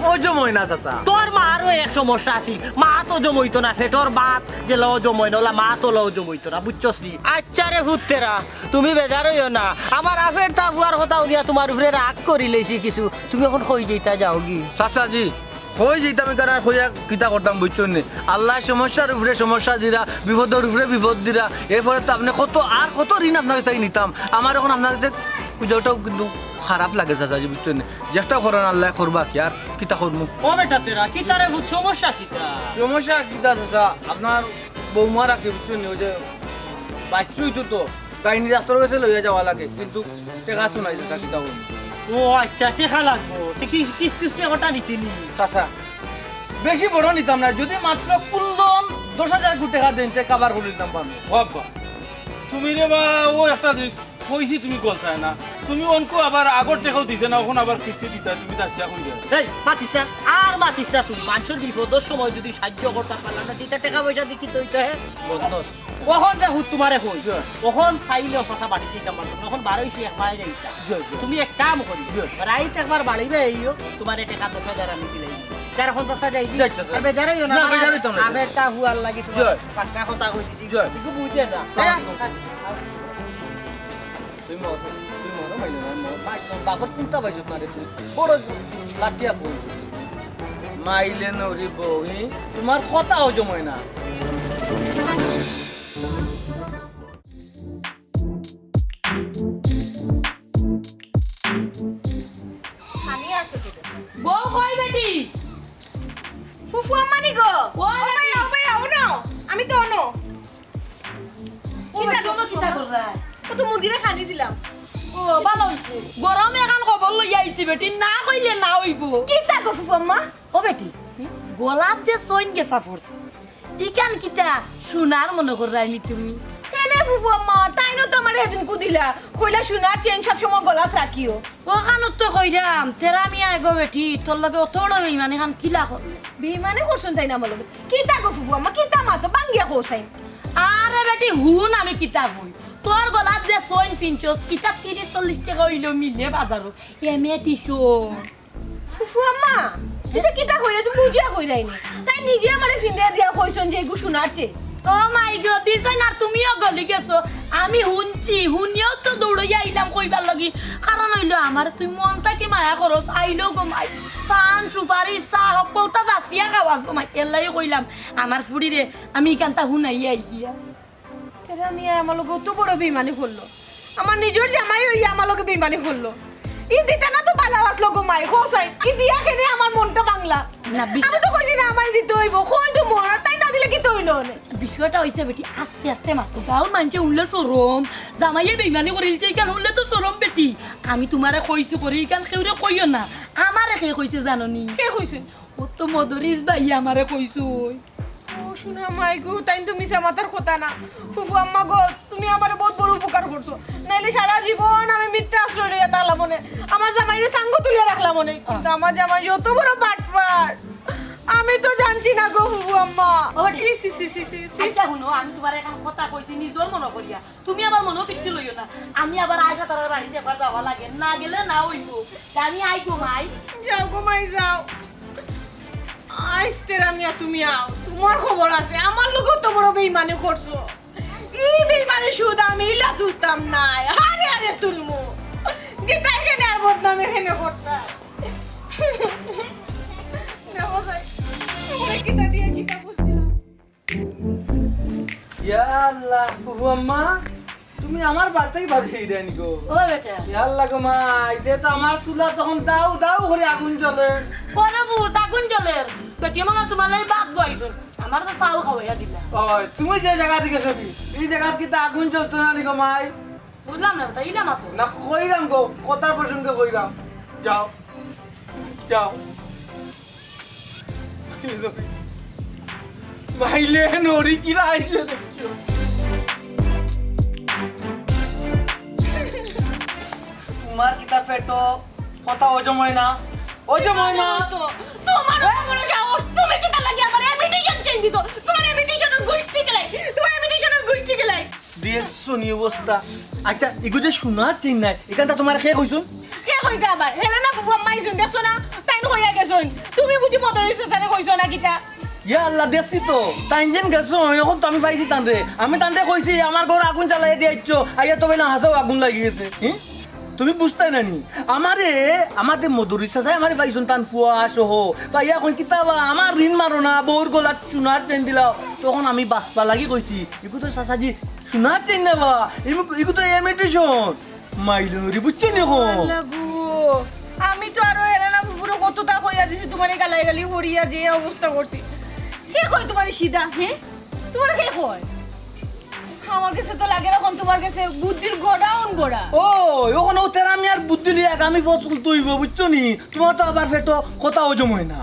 ও জময় না চাচা তোর মারও এক সমস্যা আছিল মা তো জমইতো না ফেটর বাত যে লও জমই না ওলা মা তো লও জমইতো না বুঝছস নি আচ্ছা রে ভূতেরা তুমি বেজার হইও না আমার আফের তা বুয়ার কথা উনিয়া তোমার উপরে রাগ করি লইছি কিছু তুমি এখন কই যাইতা যাও কি চাচা জি কই যেতাম কারণ কইয়া কিতা করতাম বুঝছো নি আল্লাহ সমস্যার উপরে সমস্যা দিরা বিপদের উপরে বিপদ দিরা এরপরে তো আপনি কত আর কত ঋণ আপনার কাছে নিতাম আমার এখন আপনার কাছে পুজোটাও কিন্তু খারাপ লাগে চাচা জি বুঝছো নি চেষ্টা করেন আল্লাহ করবা কি আর কিতা করবো ও বেটা তেরা কি তারে ভূত সমস্যা কিতা সমস্যা কিতা চাচা আপনার বৌমা রাখি বুঝছো নি ওই যে বাচ্চুই তো গাইনি ডাক্তার কাছে লইয়া যাওয়া লাগে কিন্তু টেকা তো নাই চাচা কিতা করবো ও আচ্ছা টেকা লাগবো তে কি কিস্তি ওটা নিতিনি চাচা বেশি বড় নিতাম না যদি মাত্র 10,000 কোটি টাকা দেন তে কাবার করে দিতাম পারবো আব্বা তুমি রে বা ও একটা জিনিস কইছি তুমি গলতাই না তুমি অনকো আবার আগর টেকাও দিছে না এখন আবার কিস্তি দিতা তুমি তাসিয়া কই গেল এই মাতিস না আর মাতিস না তুই মানুষের বিপদের সময় যদি সাহায্য করতে পারলাম না দিতে টাকা পয়সা দিতে তো হইতে হে বদনস কখন রে হুত তোমারে কই কখন চাইলে অসা বাড়ি দিতে পারতো তখন বারোইছি এক মায়ে যাইতা তুমি এক কাম করি রাইত একবার বাড়িবে এইও তোমারে টাকা 10,000 আমি দিলাই যার এখন দশা যাই দি আর বেজারে না না, বেজার হইতাম না। আবেরটা হুয়ার লাগি তোমার জয়। পাক্কা কথা কই দিছি জয়। কিন্তু বুঝে না তুই মর মাইলে না বাপর কোনটা পাইছত না রে তুই বড় লাঠিয়া পড়ছ মাইলে নরি বহি তোমার কথা জময় না বউ কই বেটি ফুফু আম্মানি গো ও ও ভাই আও না আমি তো অনো ও বেটি কোনো চিন্তা কররা ও তো মুরগিরে খানি দিলাম ও ভালো হইছে গরমে এখন খবর লই আইছি বেটি না কইলে না হইব কি তা গো ফুফু আম্মা ও বেটি গোলাপ যে সইন গেছা পড়ছে ইকান কিতা সোনার মনে কররাইনি তুমি কেনে ফুফু আম্মা তাইনো তো আমারে হেদিন কুদিলা কইলা সোনার চেন সব সময় গলাত রাখিও ও খানত তো কইরাম তেরা মিয়া এগো বেটি তোর লগে অতড় মানে খান কিলা করলে বেমানে করছন তাই না আমার লগে কি তা গো ফুফু আম্মা কি তা মা তো বাঙ্গিয়া কোসাই আরে বেটি হুন আমি কিতাব হই তোর গলাত যে সইন পিনছস কিতাব 30-40 টাকা হইলো মিলে বাজারও এমে টিসন ফুফু আম্মা এটা কি তা কইরা তুমি বুঝিয়া কইরাইনি তাই নিজে আমারে ফিন্দিয়া দিয়া কইছন যে এগু সোনার চেন ও মাই গড দিছাই না তুমিও গলি গেছো আমি শুনছি শুনিও তো দৌড়াই আইলাম কইবার লাগি কারণ হইলো আমার তুই মনটা কি মায়া করস আইলো গোমাই পান সুপারি চাহ সকলটা জাতিয়া খাওয়াস গোমাই এলাই কইলাম আমার ফুড়িরে আমি ইকানটা শুনাই আই গিয়া তেরা মিয়া আমার লগে তো বড় বেমানি করলো আমার নিজের জামাই হইয়া আমার লগে বেমানি করলো ই দিতে না তো ভালো আসলো গো মাই কোসাই ই দিয়া কেনে আমার মনটা বাংলা না, আমি তো কইছি না আমার দিতে হইব কই তো মোর তাই না দিলে কি তো হইলো না বিষয়টা হইছে বেটি আস্তে আস্তে মাত্র গাঁও মানছে উনলে সরম জামাইয়ে বেইমানি করিলছে ইকান উনলে তো সরম বেটি আমি তোমারে কইছো করি ইকান কেউরে কইও না আমারে কে কইছে জাননি কে কইছে ও তো মদরিস ভাই আমারে কইছো ও শুনা মাই গো তাই তুমি মাথার কথা না ফুফু আম্মা গো তুমি আমার বহুত বড় উপকার করছো নাইলে সারা জীবন আমি মিথ্যা আশ্রয় লইয়া তালা মনে আমার জামাইরে সাঙ্গ বুঝলাম অনেক কিন্তু আমার জামাই যত বড় বাটপার আমি তো জানছি না গো ফুফু আম্মা ও সি সি সি সি সি সি আচ্ছা শুনো আমি তোমার এখন কথা কইছি নিজের মনে করিয়া তুমি আমার মনেও কিচ্ছু লইও না আমি আবার আয়সা তার বাড়িতে একবার যাওয়া লাগে না গেলে না হইব আমি আইকো মাই যাও গো মাই যাও আইস্তেরা মিয়া তুমি আও তোমার খবর আছে আমার লোক তো বড় বেইমানি করছো এই বেইমানি সুদ আমি ইলা তুলতাম না আরে আরে তুলমু গীতা এখানে আর বদনাম এখানে করতা দেখো ভাই ওরে গীতা দিয়ে গীতা বুঝছিলাম ইয়া আল্লাহ ফুফু আম্মা তুমি আমার বাড়িতেই বাড়িয়ে দেন গো ও বেটা ইয়া আল্লাহ গো মা এটা তো আমার চুলা তখন দাও দাও করে আগুন জ্বলে পরে বু তাকুন জলের পেটি মনে তোমার লাই বাদ বইছুন আমার তো চাউল খাওয়াইয়া দিলা ওই তুমি যে জায়গা থেকে ছবি এই জায়গা কি তা আগুন জ্বলতো না নি গো মাই বুঝলাম না তাই না মাতো না কইরাম গো কথা প্রসঙ্গে কইরাম যাও যাও মাইলে নড়ি কি রাইছে দেখছো তোমার কিতা পেটো কথা অজময় না অজময় না তো তোমার বড় সাহস তুমি কি তা লাগি আমার ইনভিটেশন চেঞ্জ দিছো তোমার ইনভিটেশনের গুষ্টি গেলাই তোমার ইনভিটেশনের গুষ্টি গেলাই দেখছো নি অবস্থা আচ্ছা এগু যে শোনার চিন নাই এখানটা তোমার খেয়ে কইছুন কে কইতা আবার হেলেনা বুবু আম্মাই শুন দেখছো না তাই কইয়া গেছুন তুমি বুঝি মদরিছো তারে কইছো না কিতা ইয়া আল্লাহ দেখছি তো তাই যেন গেছো এখন তো আমি পাইছি তানরে আমি তানরে কইছি আমার ঘর আগুন জ্বালাই দিয়েছো আইয়া তো বললাম হাসাও আগুন লাগি গেছে তুমি বুঝতে নানি আমাদের মধুরিসা চাই আমার পাইছুন তান ফুয়া সহ পাইয়া এখন কিতাবা আমার ঋণ মারো না বউর গলার চুনার চেন দিলাও তখন আমি বাঁচবা লাগি কইছি এগু তো চাচাজি চুনার চেন নেবা এগু তো এমিটেশন মাইলরি বুঝছি নি এখন লাগু আমি তো আরো হেলেনা বুবুর কতটা কইয়া দিছি তোমার গালাই গালি হরিয়া যে অবস্থা করছি কে কই তোমার সিধা হ্যাঁ তোমার কে কই আমার কাছে তো লাগে এখন তোমার কাছে বুদ্ধির গোডাউন গোড়া ও ওখানে তেরা আমি আর বুদ্ধি লিয়া আমি ফসল তুইব বুঝছো নি তোমার তো আবার ফেটো কথা অজম হয় না